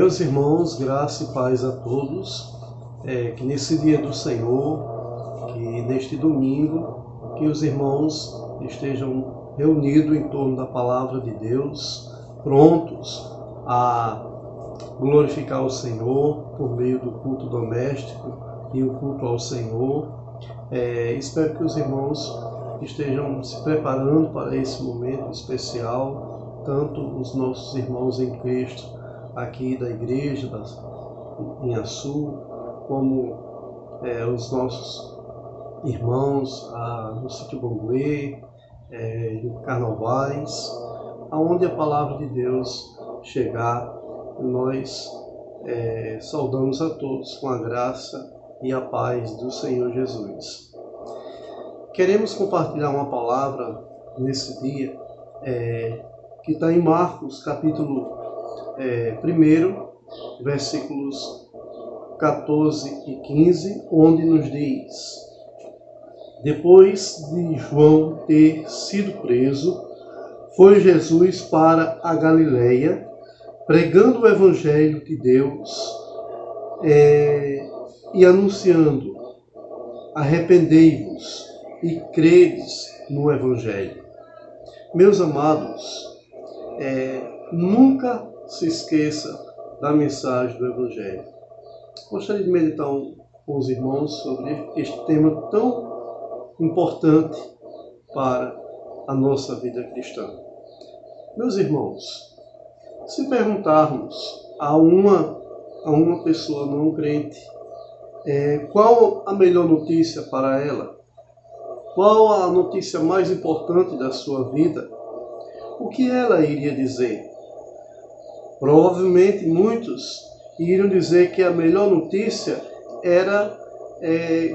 Meus irmãos, graça e paz a todos, que nesse dia do Senhor, que neste domingo, que os irmãos estejam reunidos em torno da palavra de Deus, prontos a glorificar o Senhor por meio do culto doméstico e o culto ao Senhor. Espero que os irmãos estejam se preparando para esse momento especial, tanto os nossos irmãos em Cristo aqui da igreja em Açu, como os nossos irmãos no sítio Banguê, em Carnavais, aonde a palavra de Deus chegar, nós saudamos a todos com a graça e a paz do Senhor Jesus. Queremos compartilhar uma palavra nesse dia que está em Marcos, capítulo 1, versículos 14 e 15, onde nos diz: Depois de João ter sido preso, foi Jesus para a Galileia, pregando o Evangelho de Deus e anunciando: arrependei-vos e credes no Evangelho. Meus amados, nunca se esqueça da mensagem do Evangelho. Gostaria de meditar com os irmãos sobre este tema tão importante para a nossa vida cristã. Meus irmãos, se perguntarmos a uma pessoa não crente qual a melhor notícia para ela, qual a notícia mais importante da sua vida, o que ela iria dizer? Provavelmente muitos iriam dizer que a melhor notícia era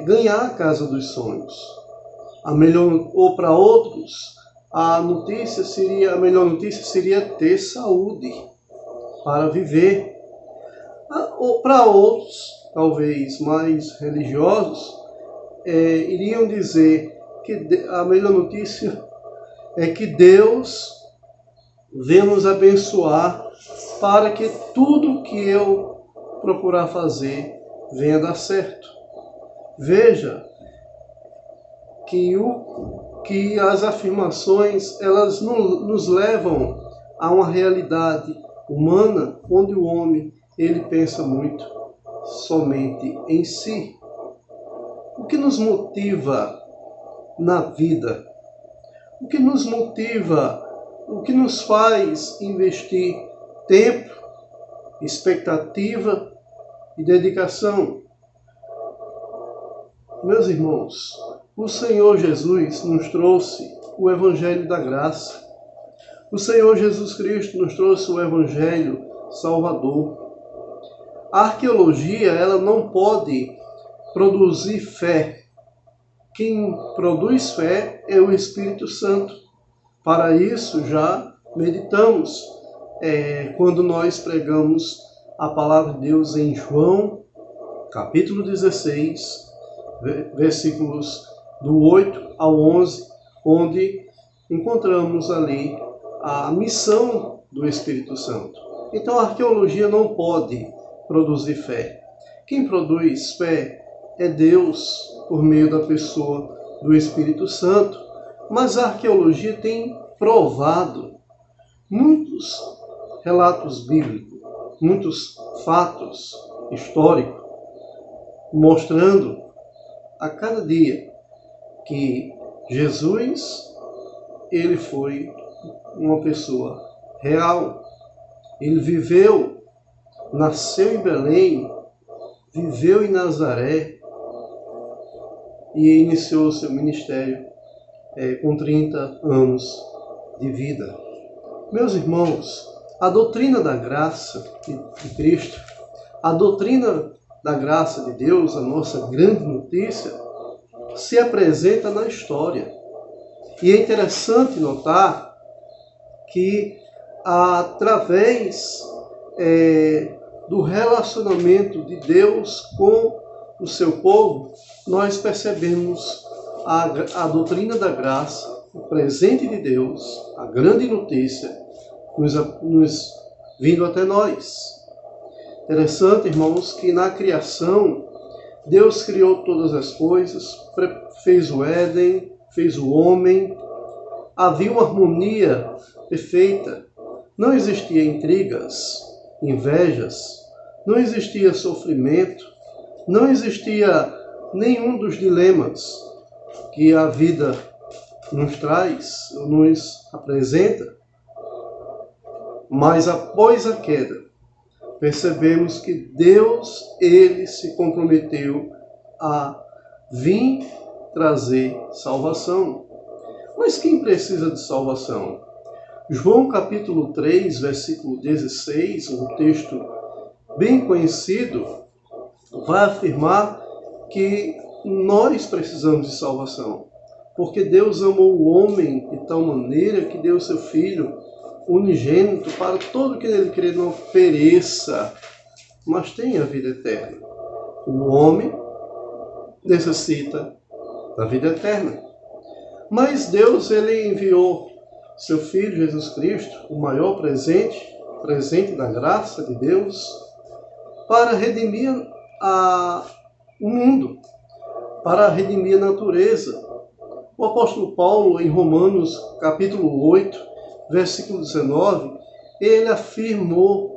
ganhar a casa dos sonhos. Ou para outros, a melhor notícia seria ter saúde para viver. Ou para outros, talvez mais religiosos, iriam dizer que a melhor notícia é que Deus venha nos abençoar para que tudo que eu procurar fazer venha dar certo. Veja que as afirmações elas nos levam a uma realidade humana onde o homem ele pensa muito somente em si. O que nos motiva na vida? O que nos motiva? O que nos faz investir tempo, expectativa e dedicação? Meus irmãos, o Senhor Jesus nos trouxe o Evangelho da Graça. O Senhor Jesus Cristo nos trouxe o Evangelho Salvador. A arqueologia ela não pode produzir fé. Quem produz fé é o Espírito Santo. Para isso já meditamos quando nós pregamos a palavra de Deus em João, capítulo 16, versículos do 8 ao 11, onde encontramos ali a missão do Espírito Santo. Então a arqueologia não pode produzir fé. Quem produz fé é Deus por meio da pessoa do Espírito Santo. Mas a arqueologia tem provado muitos relatos bíblicos, muitos fatos históricos, mostrando a cada dia que Jesus, ele foi uma pessoa real. Ele viveu, nasceu em Belém, viveu em Nazaré e iniciou seu ministério com 30 anos de vida. Meus irmãos, a doutrina da graça de Cristo, a doutrina da graça de Deus, a nossa grande notícia, se apresenta na história. E é interessante notar que através do relacionamento de Deus com o seu povo, nós percebemos a doutrina da graça, o presente de Deus, a grande notícia, nos vindo até nós. Interessante, irmãos, que na criação, Deus criou todas as coisas, fez o Éden, fez o homem, havia uma harmonia perfeita, não existia intrigas, invejas, não existia sofrimento, não existia nenhum dos dilemas que a vida nos traz, nos apresenta. Mas após a queda, percebemos que Deus, ele se comprometeu a vir trazer salvação. Mas quem precisa de salvação? João capítulo 3, versículo 16, um texto bem conhecido, vai afirmar que nós precisamos de salvação. Porque Deus amou o homem de tal maneira que deu seu Filho unigênito para todo que nele crê não pereça, mas tenha vida eterna. O homem necessita da vida eterna. Mas Deus, ele enviou seu Filho Jesus Cristo, o maior presente da graça de Deus, para redimir o mundo, para redimir a natureza. O apóstolo Paulo, em Romanos capítulo 8, versículo 19, ele afirma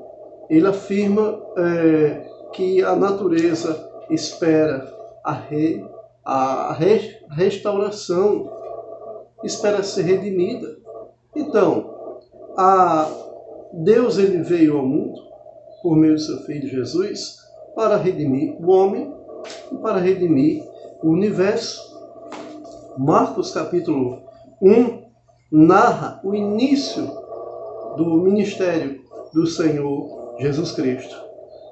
que a natureza espera a restauração, espera ser redimida. Então, Deus, ele veio ao mundo por meio do seu Filho Jesus para redimir o homem e para redimir o universo. Marcos capítulo 1 narra o início do ministério do Senhor Jesus Cristo.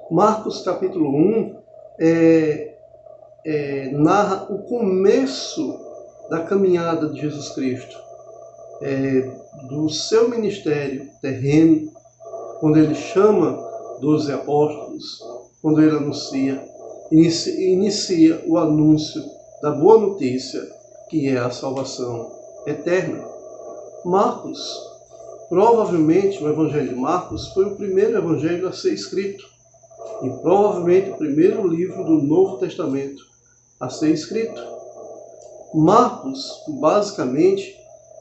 Marcos capítulo 1 narra o começo da caminhada de Jesus Cristo, do seu ministério terreno, quando ele chama 12 apóstolos, quando ele inicia o anúncio da boa notícia, que é a salvação eterna. Marcos, provavelmente o Evangelho de Marcos foi o primeiro evangelho a ser escrito e provavelmente o primeiro livro do Novo Testamento a ser escrito. Marcos, basicamente,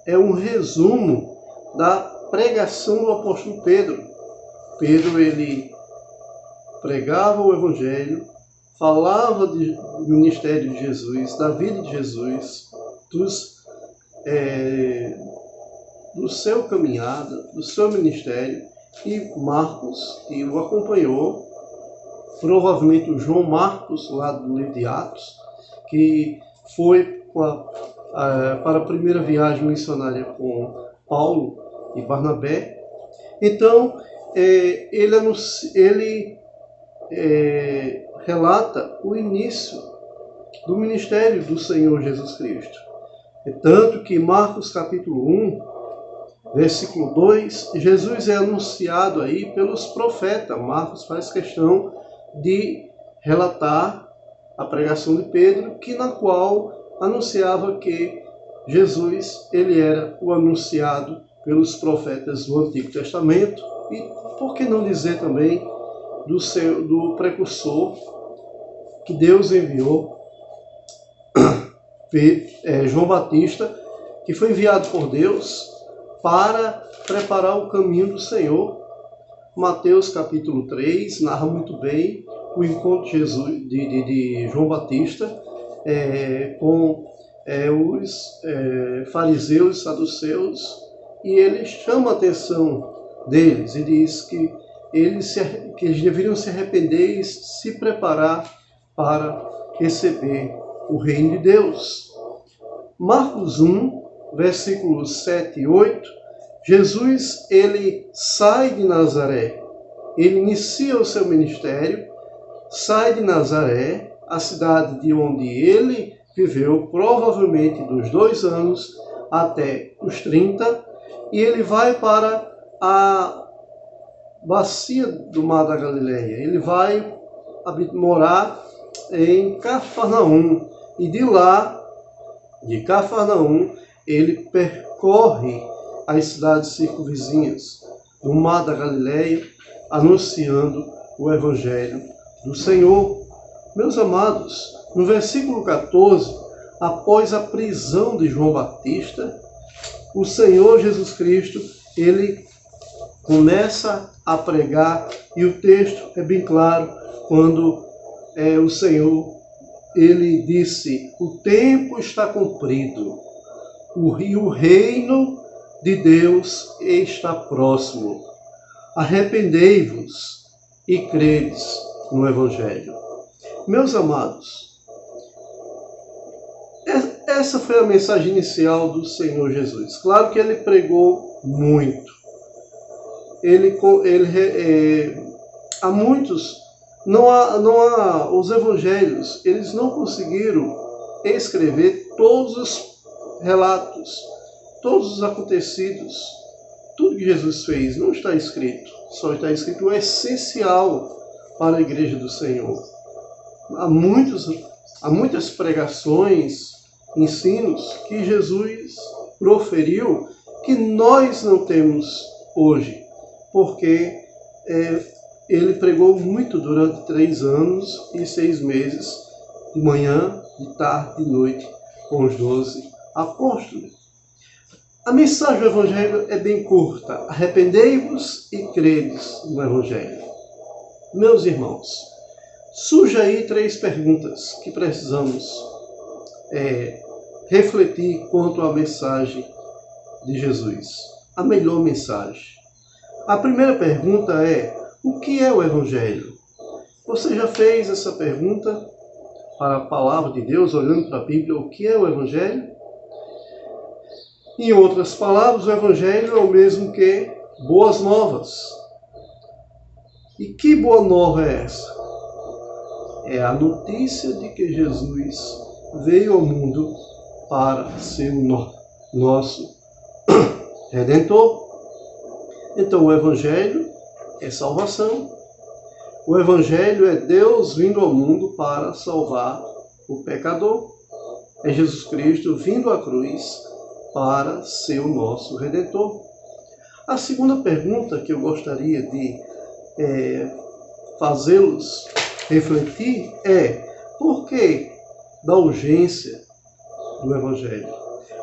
é um resumo da pregação do apóstolo Pedro. Pedro, ele pregava o Evangelho, falava do ministério de Jesus, da vida de Jesus, do seu caminhada, do seu ministério, e Marcos, que o acompanhou, provavelmente o João Marcos, lá do livro de Atos, que foi para a primeira viagem missionária com Paulo e Barnabé. Então, ele relata o início do ministério do Senhor Jesus Cristo. Tanto que Marcos capítulo 1, versículo 2, Jesus é anunciado aí pelos profetas. Marcos faz questão de relatar a pregação de Pedro, na qual anunciava que Jesus, ele era o anunciado pelos profetas do Antigo Testamento, e por que não dizer também do precursor que Deus enviou, João Batista, que foi enviado por Deus para preparar o caminho do Senhor. Mateus capítulo 3 narra muito bem o encontro de João Batista com os fariseus e saduceus, e ele chama a atenção deles e diz que eles deveriam se arrepender e se preparar para receber o reino de Deus. Marcos 1, versículos 7 e 8, Jesus, ele sai de Nazaré, ele inicia o seu ministério, sai de Nazaré, a cidade de onde ele viveu, provavelmente dos 2 anos até os 30, e ele vai para a bacia do Mar da Galileia. Ele vai morar em Cafarnaum, e de Cafarnaum, ele percorre as cidades circunvizinhas do Mar da Galileia, anunciando o Evangelho do Senhor. Meus amados, no versículo 14, após a prisão de João Batista, o Senhor Jesus Cristo, ele começa a pregar, e o texto é bem claro quando o Senhor, ele disse: o tempo está cumprido, e o reino de Deus está próximo. Arrependei-vos e credes no Evangelho. Meus amados, essa foi a mensagem inicial do Senhor Jesus. Claro que ele pregou muito. Há muitos, os evangelhos, eles não conseguiram escrever todos os relatos, todos os acontecidos, tudo que Jesus fez não está escrito, só está escrito o essencial para a igreja do Senhor. Há muitas pregações, ensinos que Jesus proferiu que nós não temos hoje, porque ele pregou muito durante 3 anos e 6 meses, de manhã, de tarde, de noite, com os 12 apóstolos. A mensagem do Evangelho é bem curta. Arrependei-vos e credes no Evangelho. Meus irmãos, surge aí 3 perguntas que precisamos refletir quanto à mensagem de Jesus. A melhor mensagem. A primeira pergunta é: o que é o Evangelho? Você já fez essa pergunta para a palavra de Deus, olhando para a Bíblia? O que é o Evangelho? Em outras palavras, o Evangelho é o mesmo que boas novas. E que boa nova é essa? É a notícia de que Jesus veio ao mundo para ser o nosso Redentor. Então o Evangelho é salvação. O Evangelho é Deus vindo ao mundo para salvar o pecador. É Jesus Cristo vindo à cruz para ser o nosso Redentor. A segunda pergunta que eu gostaria de fazê-los refletir é: por que da urgência do Evangelho?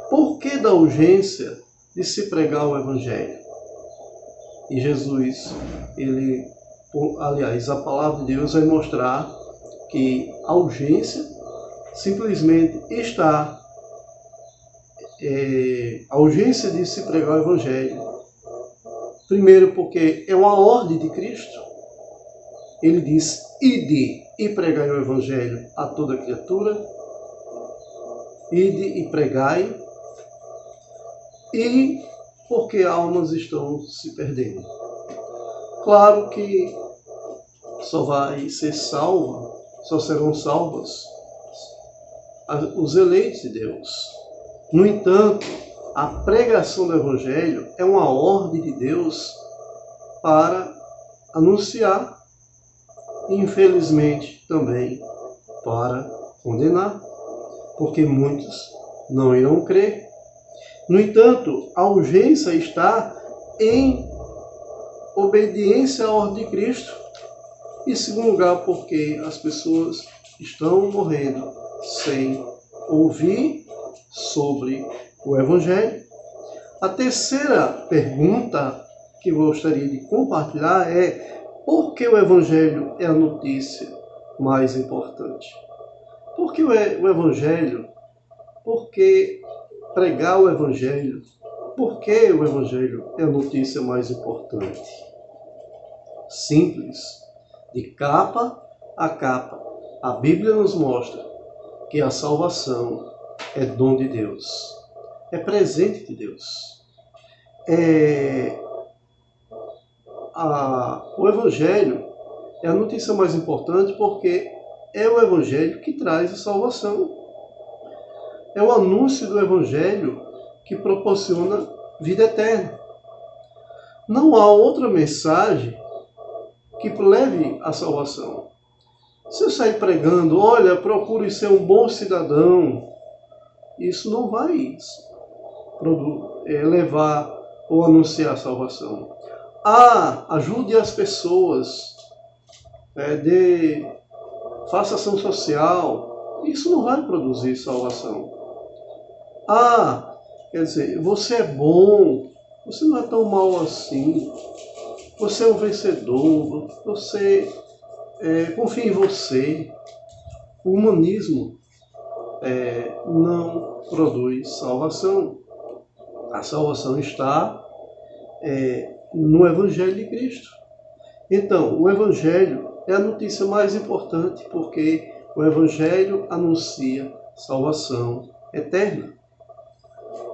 Por que da urgência de se pregar o Evangelho? E Jesus, a palavra de Deus vai mostrar que a urgência simplesmente está, a urgência de se pregar o Evangelho. Primeiro, porque é uma ordem de Cristo. Ele diz: ide e pregai o Evangelho a toda criatura. Ide e pregai. E porque almas estão se perdendo. Claro que só serão salvos os eleitos de Deus. No entanto, a pregação do Evangelho é uma ordem de Deus para anunciar e, infelizmente, também para condenar, porque muitos não irão crer. No entanto, a urgência está em obediência à ordem de Cristo. Em segundo lugar, porque as pessoas estão morrendo sem ouvir sobre o Evangelho. A terceira pergunta que eu gostaria de compartilhar é: por que o Evangelho é a notícia mais importante? Por que o Evangelho? Por que pregar o Evangelho? Por que o Evangelho é a notícia mais importante? Simples. De capa a capa, a Bíblia nos mostra que a salvação é dom de Deus, é presente de Deus. O Evangelho é a notícia mais importante porque é o Evangelho que traz a salvação. É o anúncio do Evangelho que proporciona vida eterna. Não há outra mensagem que leve à salvação. Se eu sair pregando: olha, procure ser um bom cidadão, isso não vai levar ou anunciar a salvação. Ajude as pessoas. faça ação social, isso não vai produzir salvação. Quer dizer, você é bom, você não é tão mal assim, você é um vencedor, você confia em você. O humanismo não produz salvação. A salvação está no Evangelho de Cristo. Então, o Evangelho é a notícia mais importante, porque o Evangelho anuncia salvação eterna.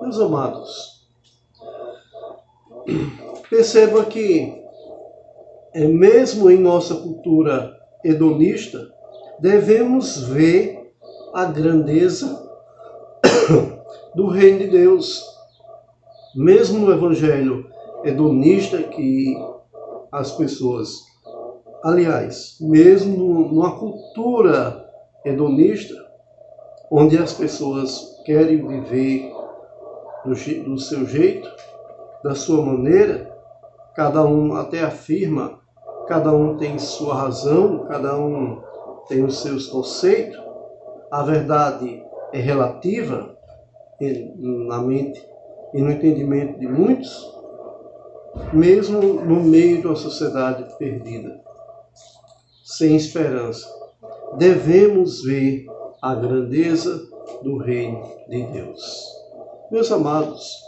Meus amados, perceba que, mesmo em nossa cultura hedonista, devemos ver a grandeza do reino de Deus. Mesmo no Evangelho hedonista, que as pessoas, aliás, mesmo numa cultura hedonista, onde as pessoas querem viver do seu jeito, da sua maneira, cada um até afirma, cada um tem sua razão, cada um tem os seus conceitos, a verdade é relativa na mente e no entendimento de muitos, mesmo no meio de uma sociedade perdida, sem esperança. Devemos ver a grandeza do reino de Deus. Meus amados,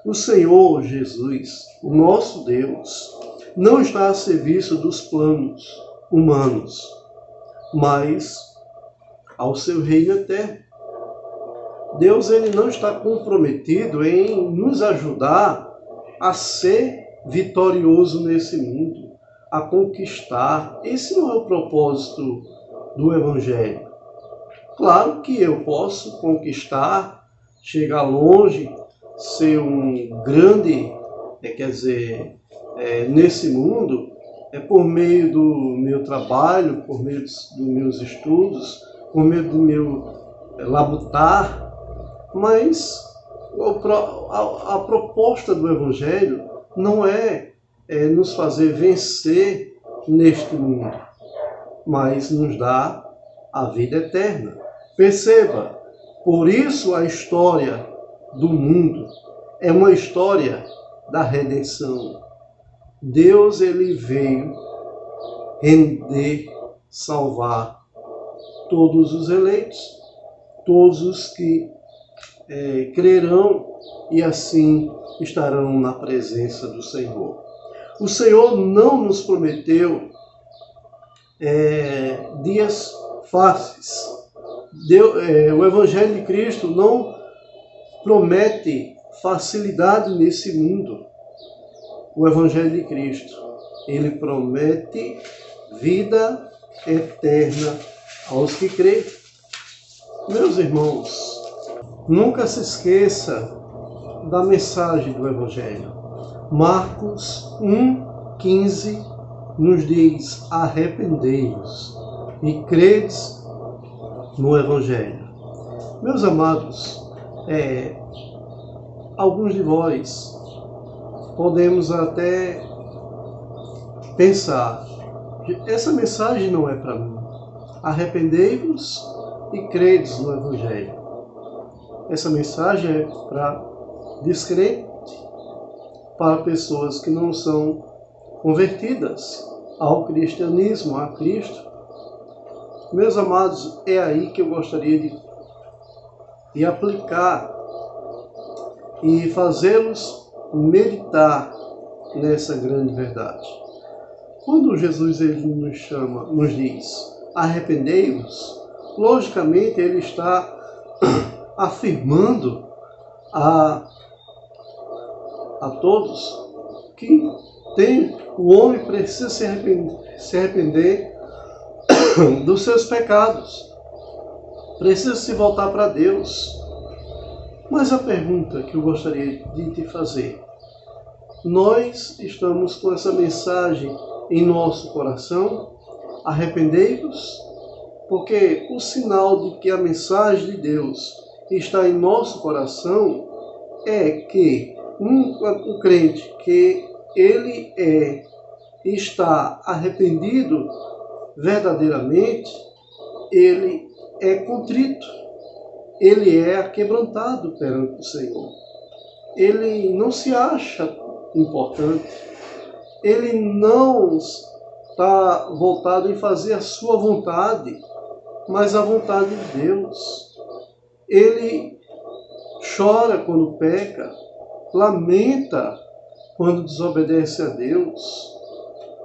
o Senhor Jesus, o nosso Deus, não está a serviço dos planos humanos, mas ao seu reino eterno. Deus, ele não está comprometido em nos ajudar a ser vitorioso nesse mundo, a conquistar. Esse não é o propósito do Evangelho. Claro que eu posso conquistar, chegar longe, ser um grande, nesse mundo, por meio do meu trabalho, por meio dos meus estudos, por meio do meu labutar, mas a proposta do Evangelho não é nos fazer vencer neste mundo, mas nos dá a vida eterna. Perceba, por isso a história do mundo é uma história da redenção. Deus, ele veio render, salvar todos os eleitos, todos os que crerão e assim estarão na presença do Senhor. O Senhor não nos prometeu dias fáceis. O Evangelho de Cristo não promete facilidade nesse mundo. O Evangelho de Cristo, ele promete vida eterna aos que creem. Meus irmãos, nunca se esqueça da mensagem do Evangelho. Marcos 1,15 nos diz: arrependei-vos e credes no Evangelho. Meus amados, alguns de vós podemos até pensar: essa mensagem não é para mim. Arrependei-vos e credes no Evangelho. Essa mensagem é para descrente, para pessoas que não são convertidas ao cristianismo, a Cristo. Meus amados, é aí que eu gostaria de aplicar e fazê-los meditar nessa grande verdade. Quando Jesus ele nos diz: arrependei-vos, logicamente ele está afirmando a todos que o homem precisa se arrepender dos seus pecados, precisa se voltar para Deus. Mas a pergunta que eu gostaria de te fazer: nós estamos com essa mensagem em nosso coração? Arrependei-vos? Porque o sinal de que a mensagem de Deus está em nosso coração é que um crente que ele está arrependido verdadeiramente, ele é contrito, ele é aquebrantado perante o Senhor. Ele não se acha importante, ele não está voltado em fazer a sua vontade, mas a vontade de Deus. Ele chora quando peca, lamenta quando desobedece a Deus.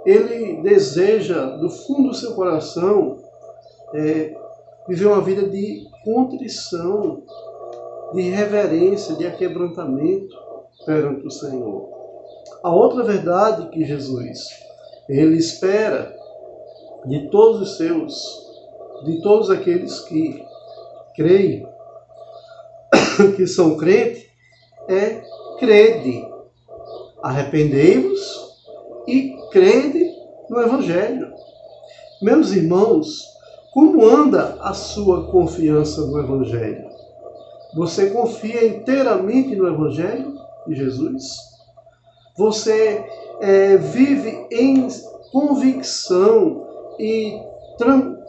Ele deseja, do fundo do seu coração, viver uma vida de contrição, de reverência, de aquebrantamento perante o Senhor. A outra verdade que Jesus, ele espera de todos os seus, de todos aqueles que creem, que são crentes, é crede. Arrependei-vos e crede no Evangelho. Meus irmãos, como anda a sua confiança no Evangelho? Você confia inteiramente no Evangelho de Jesus? Você vive em convicção e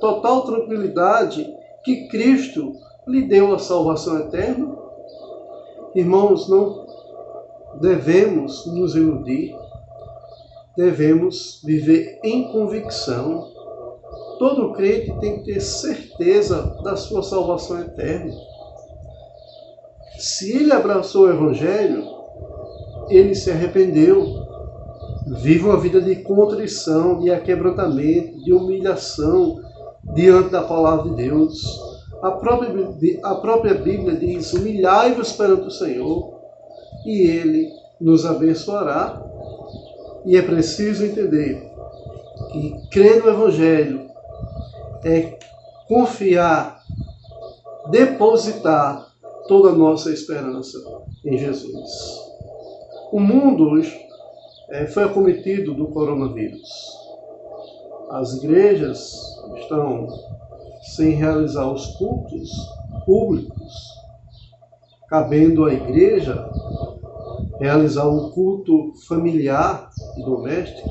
total tranquilidade que Cristo lhe deu a salvação eterna? Irmãos, não devemos nos iludir, devemos viver em convicção. Todo crente tem que ter certeza da sua salvação eterna. Se ele abraçou o Evangelho, ele se arrependeu, vive uma vida de contrição, de aquebrantamento, de humilhação diante da palavra de Deus. A própria Bíblia diz: humilhai-vos perante o Senhor, e Ele nos abençoará. E é preciso entender que crer no Evangelho é confiar, depositar toda a nossa esperança em Jesus. O mundo foi acometido do coronavírus. As igrejas estão sem realizar os cultos públicos, cabendo à igreja realizar um culto familiar e doméstico.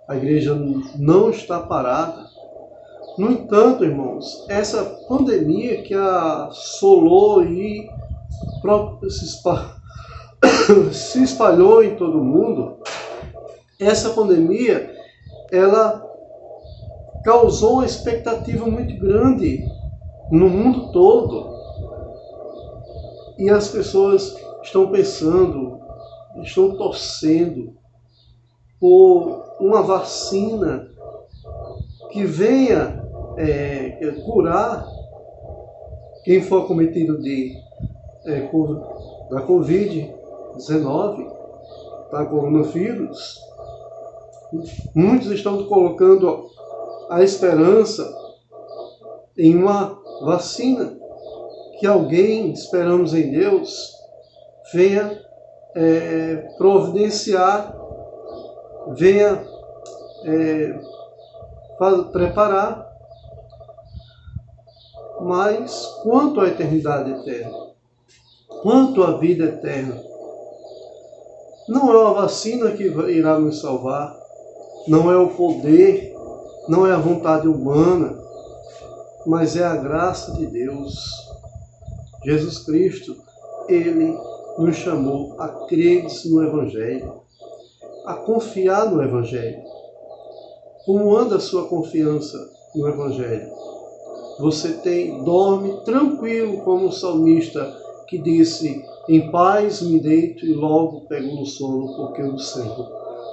A igreja não está parada. No entanto, irmãos, essa pandemia que assolou e se espalhou em todo o mundo, essa pandemia, ela causou uma expectativa muito grande no mundo todo. E as pessoas estão pensando, estão torcendo por uma vacina que venha curar quem for acometido da Covid-19, da coronavírus. Muitos estão colocando a esperança em uma vacina, que alguém, esperamos em Deus, venha providenciar, venha preparar. Mas quanto à eternidade eterna, quanto à vida eterna, não é uma vacina que irá nos salvar, não é o poder, não é a vontade humana, mas é a graça de Deus. Jesus Cristo, Ele nos chamou a crer no Evangelho, a confiar no Evangelho. Como anda a sua confiança no Evangelho? Você dorme tranquilo como o salmista que disse: em paz me deito e logo pego no sono,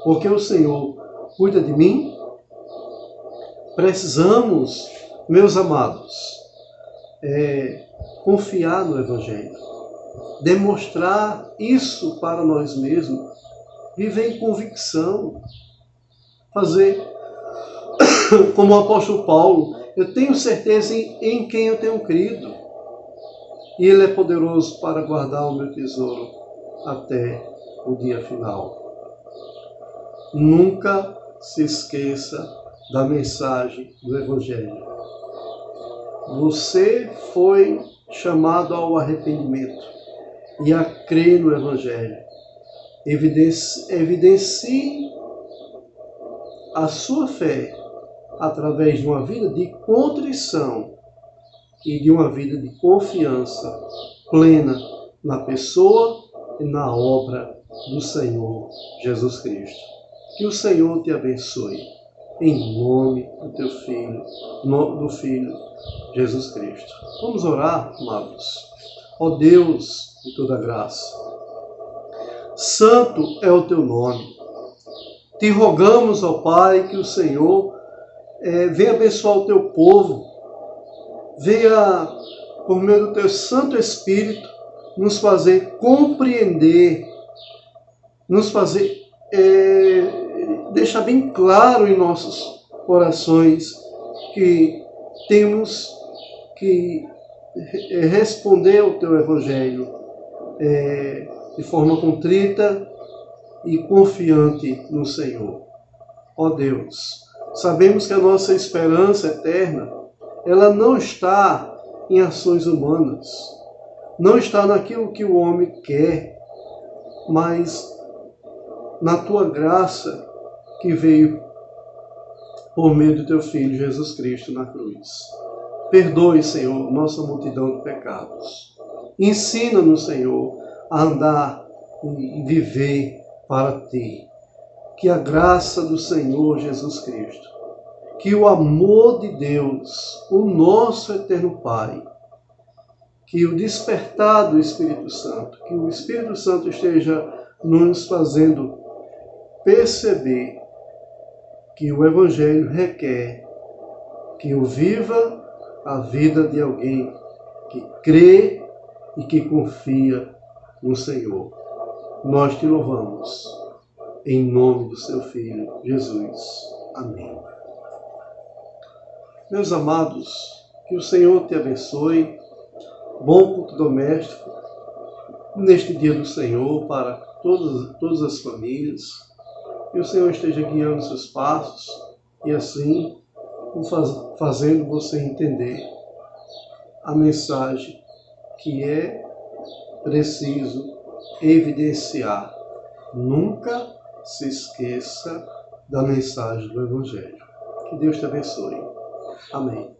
porque o Senhor cuida de mim? Precisamos, meus amados, confiar no Evangelho, demonstrar isso para nós mesmos, viver em convicção, fazer como o apóstolo Paulo: eu tenho certeza em quem eu tenho crido, e Ele é poderoso para guardar o meu tesouro até o dia final. Nunca se esqueça da mensagem do Evangelho. Você foi chamado ao arrependimento e a crer no Evangelho. Evidencie a sua fé através de uma vida de contrição e de uma vida de confiança plena na pessoa e na obra do Senhor Jesus Cristo. Que o Senhor te abençoe, em nome do teu Filho, do Filho Jesus Cristo. Vamos orar, amados. Ó Deus de toda graça, santo é o teu nome. Te rogamos, ó Pai, que o Senhor venha abençoar o teu povo, venha, por meio do teu Santo Espírito, nos fazer compreender, nos fazer deixar bem claro em nossos corações que temos que responder ao teu Evangelho de forma contrita e confiante no Senhor. Ó Deus, sabemos que a nossa esperança eterna, ela não está em ações humanas, não está naquilo que o homem quer, mas na tua graça que veio por meio do teu Filho Jesus Cristo na cruz. Perdoe, Senhor, nossa multidão de pecados. Ensina-nos, Senhor, a andar e viver para ti. Que a graça do Senhor Jesus Cristo, que o amor de Deus, o nosso eterno Pai, que o despertar do Espírito Santo, que o Espírito Santo esteja nos fazendo perceber que o Evangelho requer que eu viva a vida de alguém que crê e que confia no Senhor. Nós te louvamos, em nome do seu Filho, Jesus. Amém. Meus amados, que o Senhor te abençoe. Bom culto doméstico neste dia do Senhor para todas as famílias. Que o Senhor esteja guiando seus passos e assim fazendo você entender a mensagem que é preciso evidenciar. Nunca se esqueça da mensagem do Evangelho. Que Deus te abençoe. Amém.